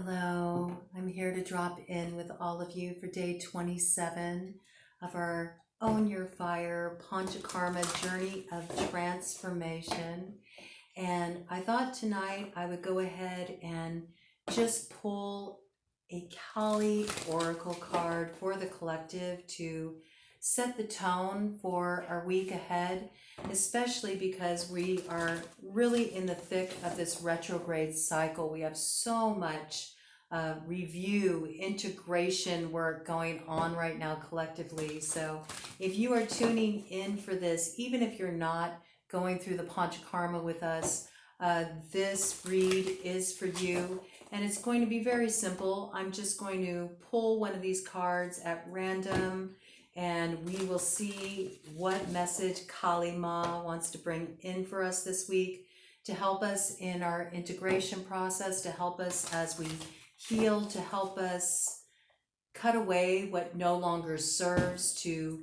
Hello, I'm here to drop in with all of you for day 27 of our Own Your Fire Panchakarma Journey of Transformation. And I thought tonight I would go ahead and just pull a Kali Oracle card for the collective to set the tone for our week ahead, especially because we are really in the thick of this retrograde cycle. We have so much review, integration work going on right now collectively. So if you are tuning in for this, even if you're not going through the Panchakarma with us, this read is for you. And it's going to be very simple. I'm just going to pull one of these cards at random, and we will see what message Kali Ma wants to bring in for us this week to help us in our integration process, to help us as we heal, to help us cut away what no longer serves, to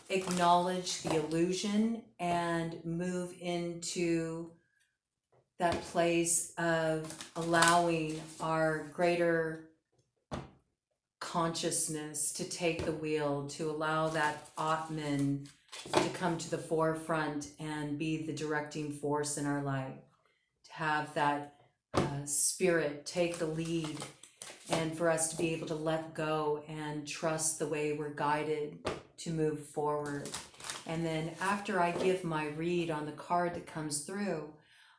acknowledge the illusion and move into that place of allowing our greater consciousness to take the wheel, to allow that Atman to come to the forefront and be the directing force in our life, to have that spirit take the lead, and for us to be able to let go and trust the way we're guided to move forward. And then after I give my read on the card that comes through,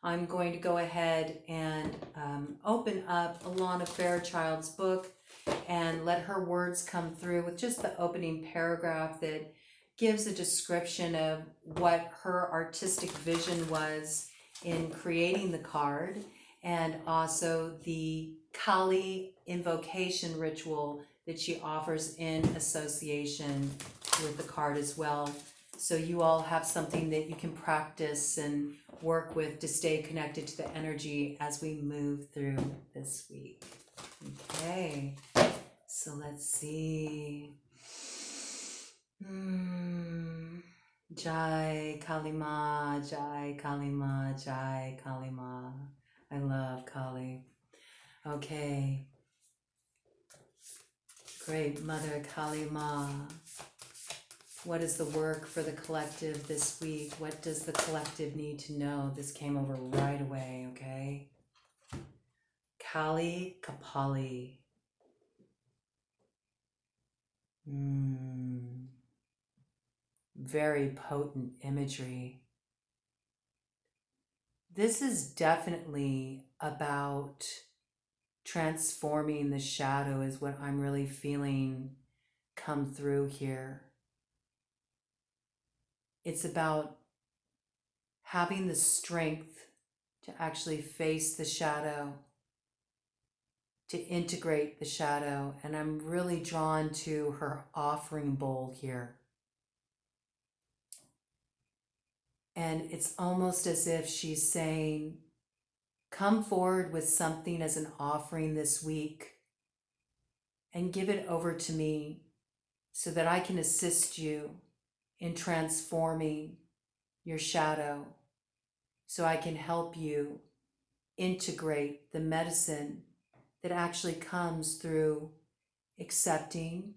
I'm going to go ahead and open up Alana Fairchild's book and let her words come through with just the opening paragraph that gives a description of what her artistic vision was in creating the card, and also the Kali invocation ritual that she offers in association with the card as well. So you all have something that you can practice and work with to stay connected to the energy as we move through this week. Okay, so let's see. Jai Kali Ma, Jai Kali Ma, Jai Kali Ma. I love Kali. Okay. Great Mother Kali Ma. What is the work for the collective this week? What does the collective need to know? This came over right away, okay? Kali Kapali. Very potent imagery. This is definitely about transforming the shadow, is what I'm really feeling come through here. It's about having the strength to actually face the shadow, to integrate the shadow. And I'm really drawn to her offering bowl here. And it's almost as if she's saying, come forward with something as an offering this week and give it over to me so that I can assist you in transforming your shadow, so I can help you integrate the medicine that actually comes through accepting,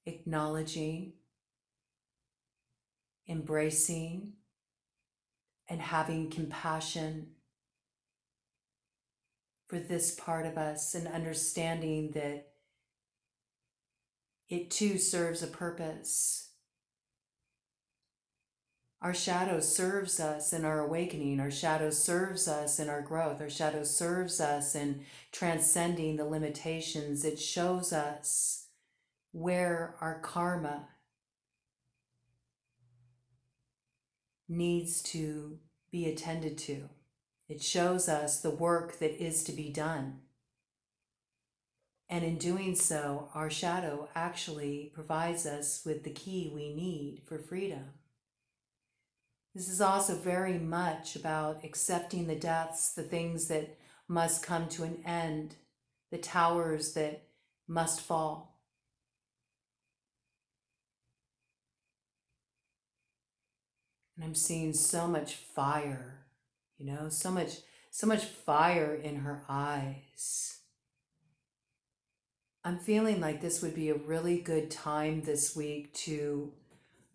acknowledging, embracing, and having compassion for this part of us, and understanding that it too serves a purpose. Our shadow serves us in our awakening. Our shadow serves us in our growth. Our shadow serves us in transcending the limitations. It shows us where our karma needs to be attended to. It shows us the work that is to be done. And in doing so, our shadow actually provides us with the key we need for freedom. This is also very much about accepting the deaths, the things that must come to an end, the towers that must fall. And I'm seeing so much fire, so much so much fire in her eyes. I'm feeling like this would be a really good time this week to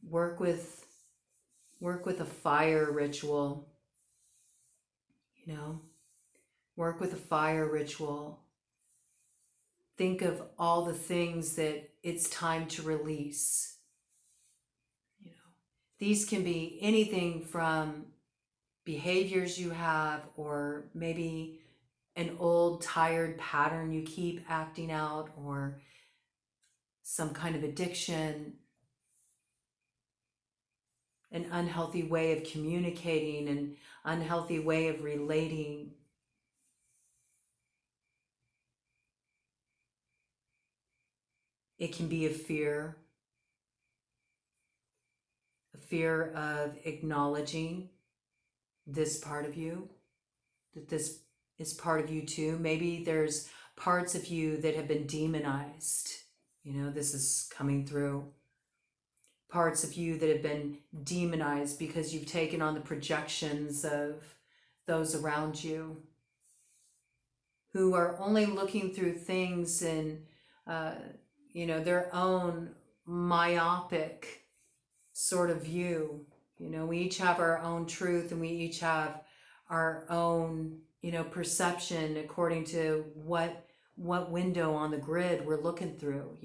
work with a fire ritual, you know, work with a fire ritual. Think of all the things that it's time to release. You know, these can be anything from behaviors you have, or maybe an old tired pattern you keep acting out, or some kind of addiction, an unhealthy way of communicating, an unhealthy way of relating. It can be a fear of acknowledging this part of you, that this is part of you too. Maybe there's parts of you that have been demonized. You know, this is coming through. Parts of you that have been demonized because you've taken on the projections of those around you, who are only looking through things in, their own myopic sort of view. You know, we each have our own truth, and we each have our own, perception according to what window on the grid we're looking through,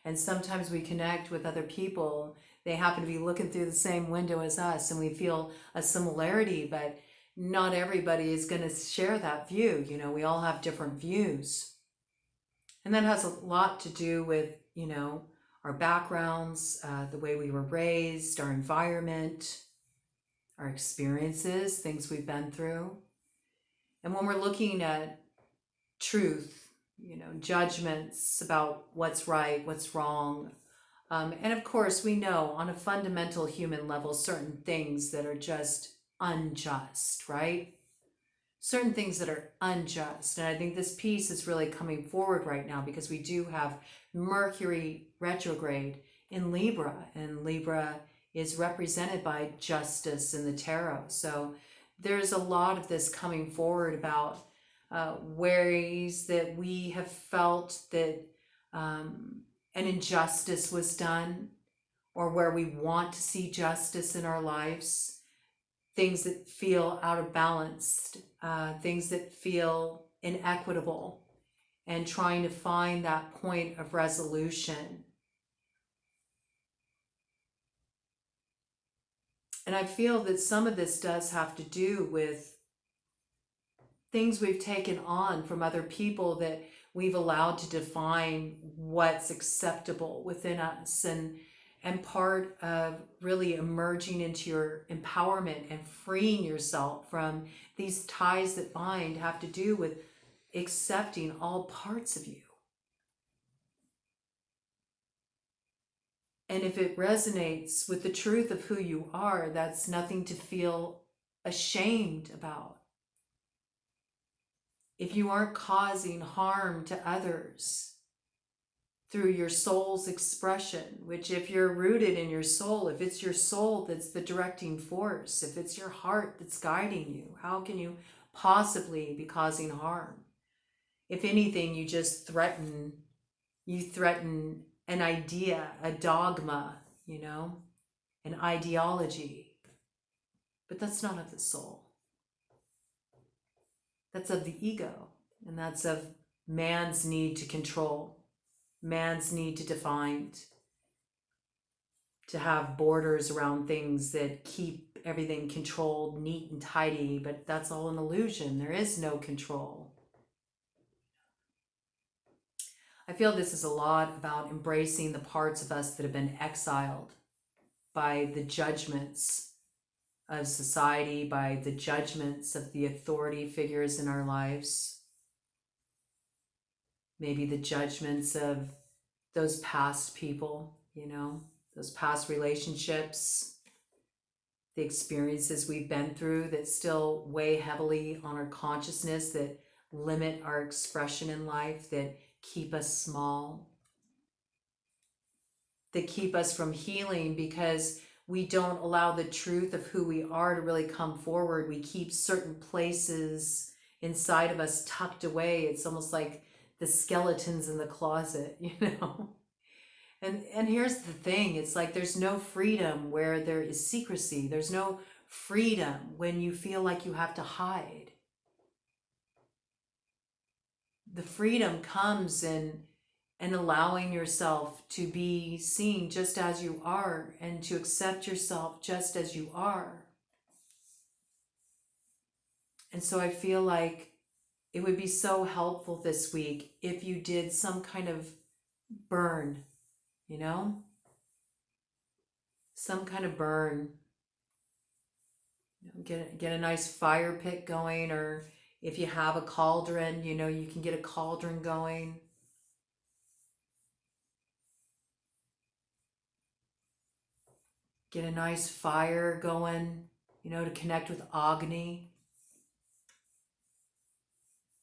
And sometimes we connect with other people, they happen to be looking through the same window as us, and we feel a similarity, but not everybody is going to share that view. We all have different views. And that has a lot to do with, our backgrounds, the way we were raised, our environment, our experiences, things we've been through. And when we're looking at truth, judgments about what's right, what's wrong, and of course we know on a fundamental human level certain things that are just unjust, right? Certain things that are unjust. And I think this piece is really coming forward right now because we do have Mercury retrograde in Libra, and Libra is represented by justice in the tarot. So there's a lot of this coming forward about ways that we have felt that an injustice was done, or where we want to see justice in our lives, things that feel out of balance, things that feel inequitable, and trying to find that point of resolution. And I feel that some of this does have to do with things we've taken on from other people that we've allowed to define what's acceptable within us. And part of really emerging into your empowerment and freeing yourself from these ties that bind have to do with accepting all parts of you. And if it resonates with the truth of who you are, that's nothing to feel ashamed about. If you aren't causing harm to others through your soul's expression, which if you're rooted in your soul, if it's your soul that's the directing force, if it's your heart that's guiding you, how can you possibly be causing harm? If anything, you just threaten an idea, a dogma, an ideology. But that's not of the soul. That's of the ego, and that's of man's need to control, man's need to define, to have borders around things that keep everything controlled, neat and tidy, but that's all an illusion. There is no control. I feel this is a lot about embracing the parts of us that have been exiled by the judgments of society, by the judgments of the authority figures in our lives. Maybe the judgments of those past people, those past relationships, the experiences we've been through that still weigh heavily on our consciousness, that limit our expression in life, that keep us small, that keep us from healing because we don't allow the truth of who we are to really come forward. We keep certain places inside of us tucked away. It's almost like the skeletons in the closet, you know? And here's the thing, it's like there's no freedom where there is secrecy. There's no freedom when you feel like you have to hide. The freedom comes in allowing yourself to be seen just as you are and to accept yourself just as you are. And so I feel like it would be so helpful this week if you did some kind of burn, you know? Some kind of burn. Get a nice fire pit going, or if you have a cauldron, you know, you can get a cauldron going. Get a nice fire going, you know, to connect with Agni.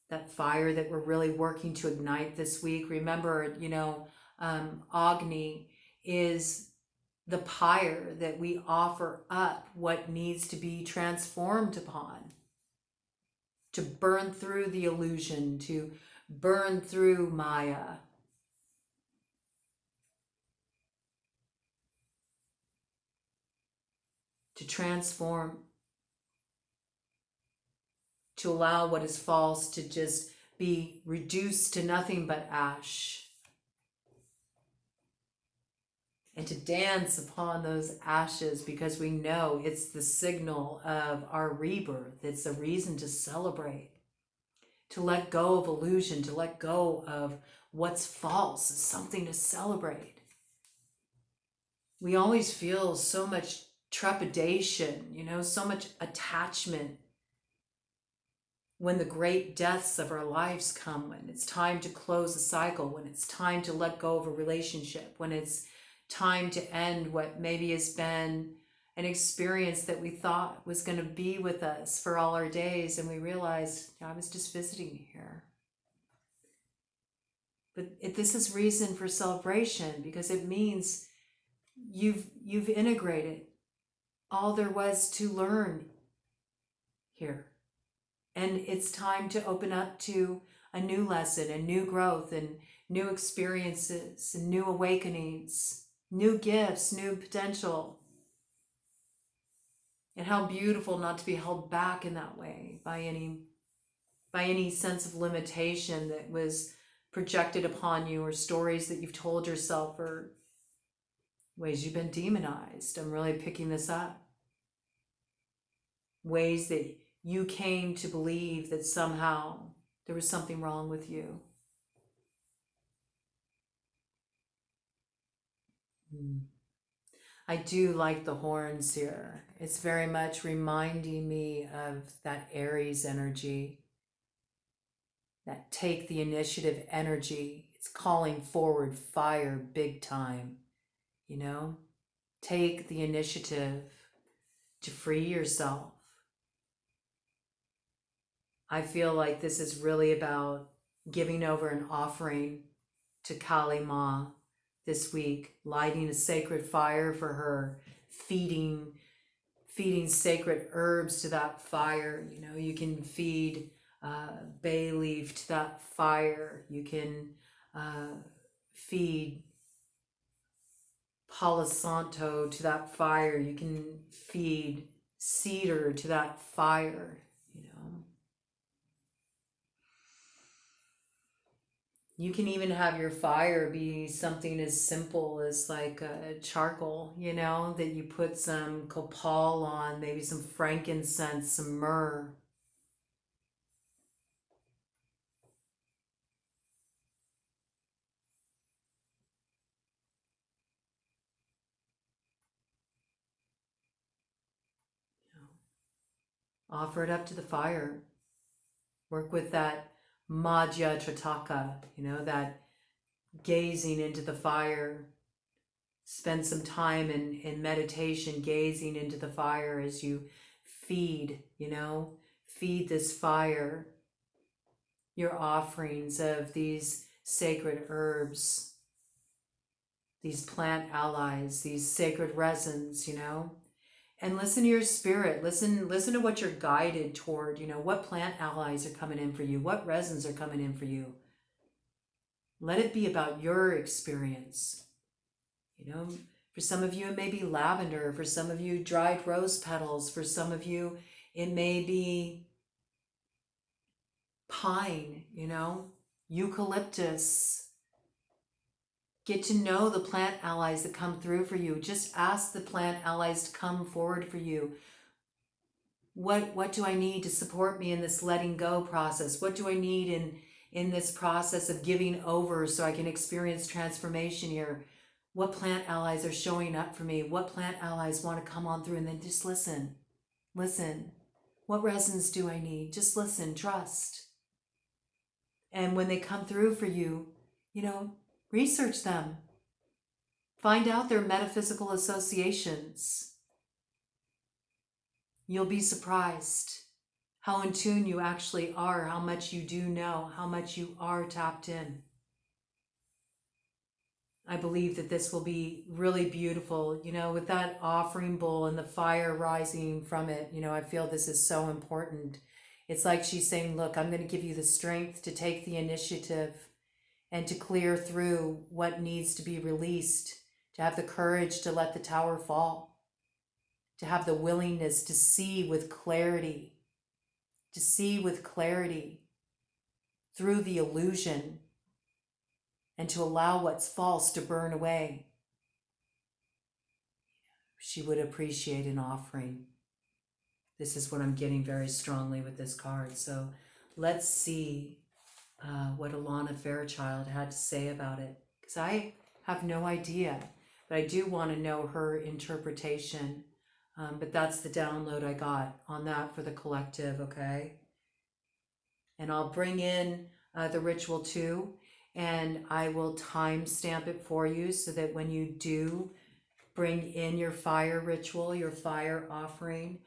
That fire that we're really working to ignite this week. Remember, you know, Agni is the pyre that we offer up what needs to be transformed upon, to burn through the illusion, to burn through Maya. To transform, to allow what is false to just be reduced to nothing but ash. And to dance upon those ashes, because we know it's the signal of our rebirth. It's a reason to celebrate, to let go of illusion, to let go of what's false. Is something to celebrate. We always feel so much trepidation, you know, so much attachment when the great deaths of our lives come, when it's time to close a cycle, when it's time to let go of a relationship, when it's time to end what maybe has been an experience that we thought was going to be with us for all our days, and we realized, I was just visiting here. But this is reason for celebration, because it means you've integrated all there was to learn here. And it's time to open up to a new lesson, and new growth, and new experiences, and new awakenings, new gifts, new potential. And how beautiful not to be held back in that way by any sense of limitation that was projected upon you, or stories that you've told yourself, or ways you've been demonized. I'm really picking this up. Ways that you came to believe that somehow there was something wrong with you. I do like the horns here. It's very much reminding me of that Aries energy, that take the initiative energy. It's calling forward fire big time, you know? Take the initiative to free yourself. I feel like this is really about giving over an offering to Kali Ma this week, lighting a sacred fire for her, feeding sacred herbs to that fire. You know, you can feed bay leaf to that fire. You can feed Palo Santo to that fire. You can feed cedar to that fire, you know. You can even have your fire be something as simple as like a charcoal, you know, that you put some copal on, maybe some frankincense, some myrrh. Offer it up to the fire. Work with that Madhya Trataka, you know, that gazing into the fire. Spend some time in meditation, gazing into the fire as you feed, you know, feed this fire your offerings of these sacred herbs. these plant allies, these sacred resins, and listen to your spirit. Listen to what you're guided toward. What plant allies are coming in for you? What resins are coming in for you? Let it be about your experience. For some of you, it may be lavender. For some of you, dried rose petals. For some of you, it may be pine, eucalyptus. Get to know the plant allies that come through for you. Just ask the plant allies to come forward for you. What do I need to support me in this letting go process? What do I need in this process of giving over so I can experience transformation here? What plant allies are showing up for me? What plant allies want to come on through? And then just listen. Listen. What resins do I need? Just listen, trust. And when they come through for you, research them. Find out their metaphysical associations. You'll be surprised how in tune you actually are, how much you do know, how much you are tapped in. I believe that this will be really beautiful, with that offering bowl and the fire rising from it. I feel this is so important. It's like she's saying, look, I'm going to give you the strength to take the initiative and to clear through what needs to be released, to have the courage to let the tower fall, to have the willingness to see with clarity, through the illusion, and to allow what's false to burn away. She would appreciate an offering. This is what I'm getting very strongly with this card. So let's see what Alana Fairchild had to say about it, because I have no idea, but I do want to know her interpretation. But that's the download I got on that for the collective, okay? And I'll bring in the ritual too, and I will time stamp it for you so that when you do bring in your fire ritual, your fire offering,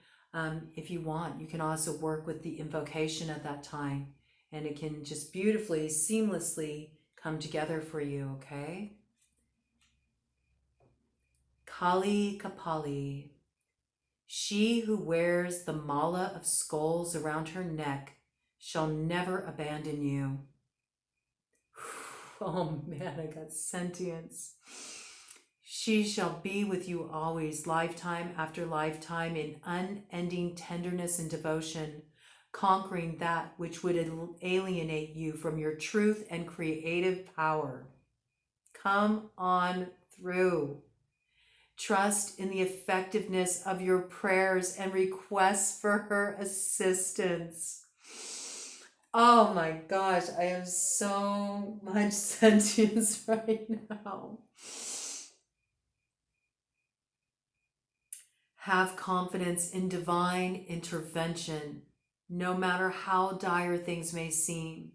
if you want, you can also work with the invocation at that time, and it can just beautifully, seamlessly come together for you, okay? Kali Kapali. She who wears the mala of skulls around her neck shall never abandon you. Oh man, I got sentience. She shall be with you always, lifetime after lifetime, in unending tenderness and devotion, conquering that which would alienate you from your truth and creative power. Come on through. Trust in the effectiveness of your prayers and requests for her assistance. Oh my gosh, I have so much sentience right now. Have confidence in divine intervention. No matter how dire things may seem,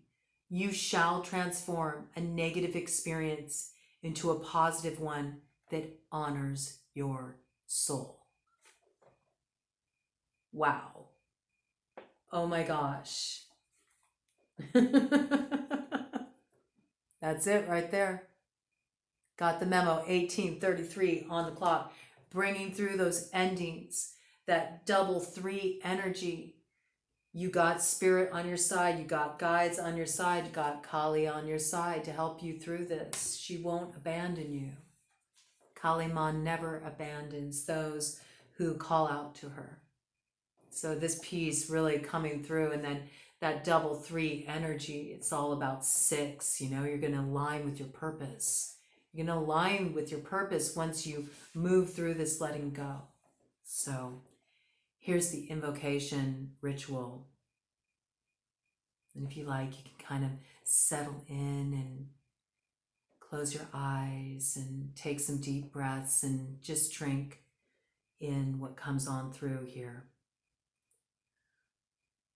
you shall transform a negative experience into a positive one that honors your soul. Wow. Oh my gosh. That's it right there. Got the memo. 1833 on the clock. Bringing through those endings, that double 3 energy. You got spirit on your side, you got guides on your side, you got Kali on your side to help you through this. She won't abandon you. Kali Ma never abandons those who call out to her. So this piece really coming through, and then that double 3 energy, it's all about 6, you're going to align with your purpose. You're going to align with your purpose once you move through this letting go. So here's the invocation ritual. And if you like, you can kind of settle in and close your eyes and take some deep breaths and just drink in what comes on through here.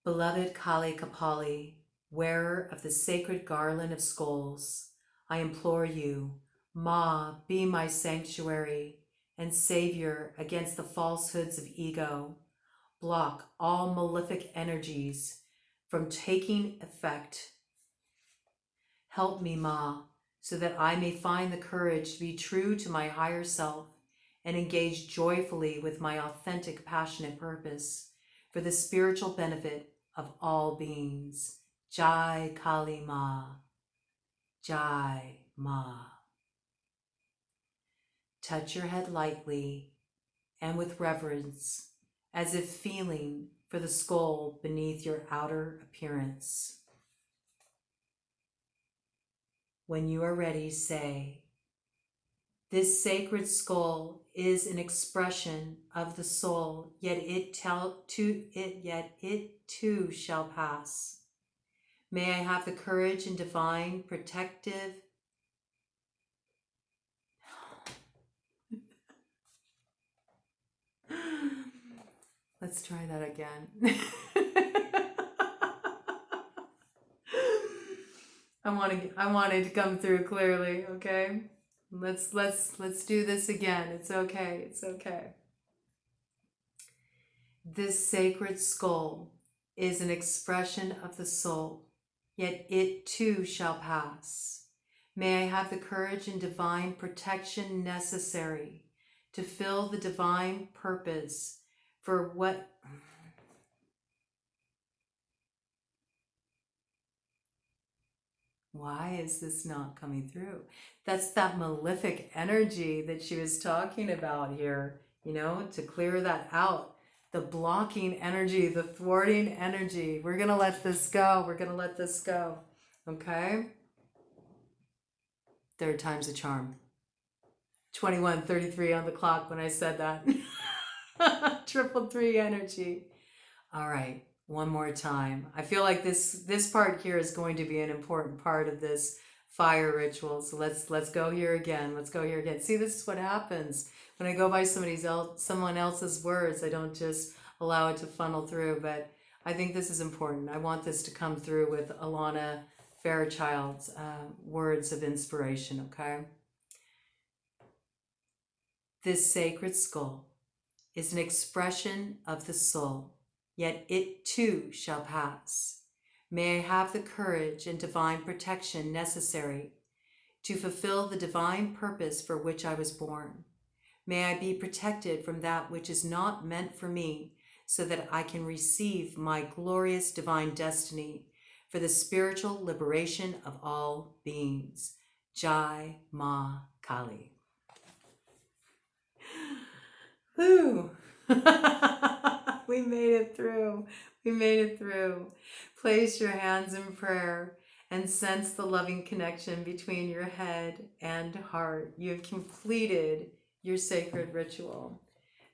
Beloved Kali Kapali, wearer of the sacred garland of skulls, I implore you, Ma, be my sanctuary and savior against the falsehoods of ego. Block all malefic energies from taking effect. Help me, Ma, so that I may find the courage to be true to my higher self and engage joyfully with my authentic, passionate purpose for the spiritual benefit of all beings. Jai Kali Ma. Jai Ma. Touch your head lightly and with reverence, as if feeling for the skull beneath your outer appearance. When you are ready, say, "This sacred skull is an expression of the soul, yet it too shall pass. May I have the courage and divine protective Let's try that again. I want it to come through clearly, okay? Let's do this again. It's okay. It's okay. This sacred skull is an expression of the soul, yet it too shall pass. May I have the courage and divine protection necessary to fill the divine purpose for what... Why is this not coming through? That's that malefic energy that she was talking about here, to clear that out. The blocking energy, the thwarting energy. We're going to let this go. We're going to let this go. Okay? Third time's a charm. 21:33 on the clock when I said that. 333 energy. All right. One more time. I feel like this part here is going to be an important part of this fire ritual. So let's go here again. Let's go here again. See, this is what happens when I go by someone else's words. I don't just allow it to funnel through, but I think this is important. I want this to come through with Alana Fairchild's words of inspiration, okay? This sacred skull is an expression of the soul, yet it too shall pass. May I have the courage and divine protection necessary to fulfill the divine purpose for which I was born. May I be protected from that which is not meant for me, so that I can receive my glorious divine destiny for the spiritual liberation of all beings. Jai Ma Kali. Woo! We made it through. We made it through. Place your hands in prayer and sense the loving connection between your head and heart. You have completed your sacred ritual.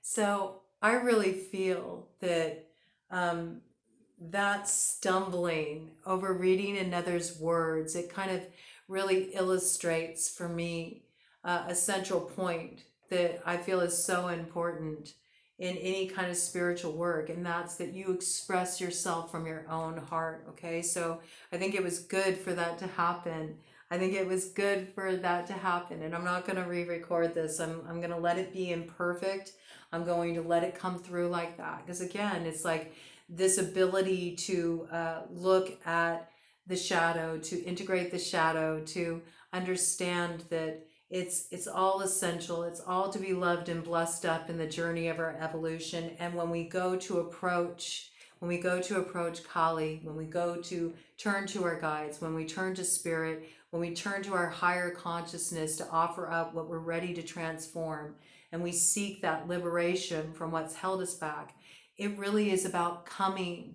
So I really feel that that stumbling over reading another's words, it kind of really illustrates for me a central point that I feel is so important in any kind of spiritual work, and that's that you express yourself from your own heart, okay? So I think it was good for that to happen. I think it was good for that to happen, and I'm not going to re-record this. I'm going to let it be imperfect. I'm going to let it come through like that, because again, it's like this ability to look at the shadow, to integrate the shadow, to understand that it's all essential. It's all to be loved and blessed up in the journey of our evolution. And when we go to approach Kali, when we go to turn to our guides, when we turn to spirit, when we turn to our higher consciousness to offer up what we're ready to transform, and we seek that liberation from what's held us back, it really is about coming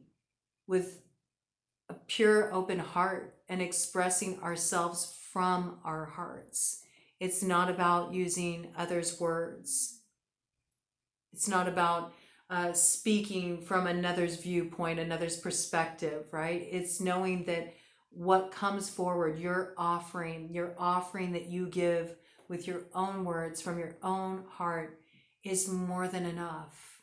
with a pure, open heart and expressing ourselves from our hearts. It's not about using others' words. It's not about speaking from another's viewpoint, another's perspective, right? It's knowing that what comes forward, your offering that you give with your own words from your own heart is more than enough,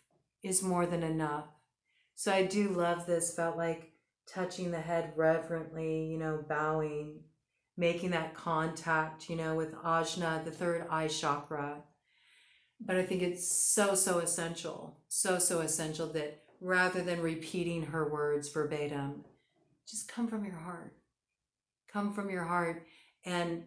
So I do love this about like touching the head reverently, bowing, making that contact, with Ajna, the third eye chakra. But I think it's so essential, so essential that rather than repeating her words verbatim, just come from your heart. Come from your heart and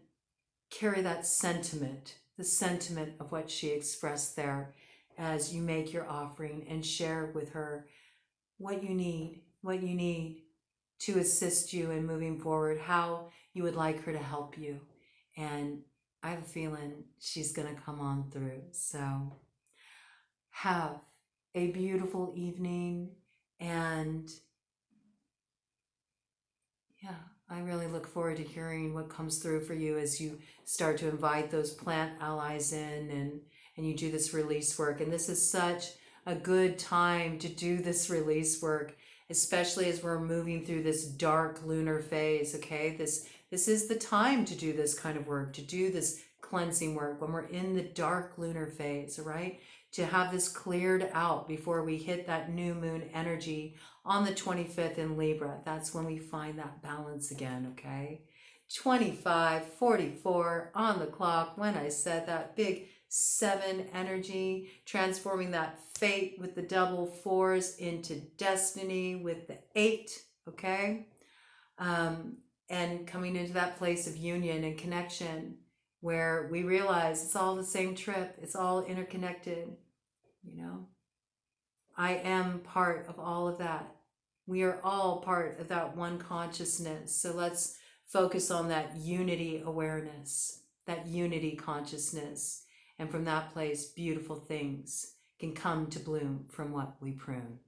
carry that sentiment, the sentiment of what she expressed there, as you make your offering, and share with her what you need to assist you in moving forward, how you would like her to help you. And I have a feeling she's going to come on through. So have a beautiful evening. And yeah, I really look forward to hearing what comes through for you as you start to invite those plant allies in, and you do this release work. And this is such a good time to do this release work, especially as we're moving through this dark lunar phase, okay? This is the time to do this kind of work, to do this cleansing work when we're in the dark lunar phase, all right? To have this cleared out before we hit that new moon energy on the 25th in Libra. That's when we find that balance again, okay? 25:44 on the clock when I said that big 7 energy, transforming that fate with the double 4s into destiny with the 8, okay? And coming into that place of union and connection where we realize it's all the same trip, it's all interconnected, you know? I am part of all of that. We are all part of that one consciousness. So let's focus on that unity awareness, that unity consciousness. And from that place, beautiful things can come to bloom from what we prune.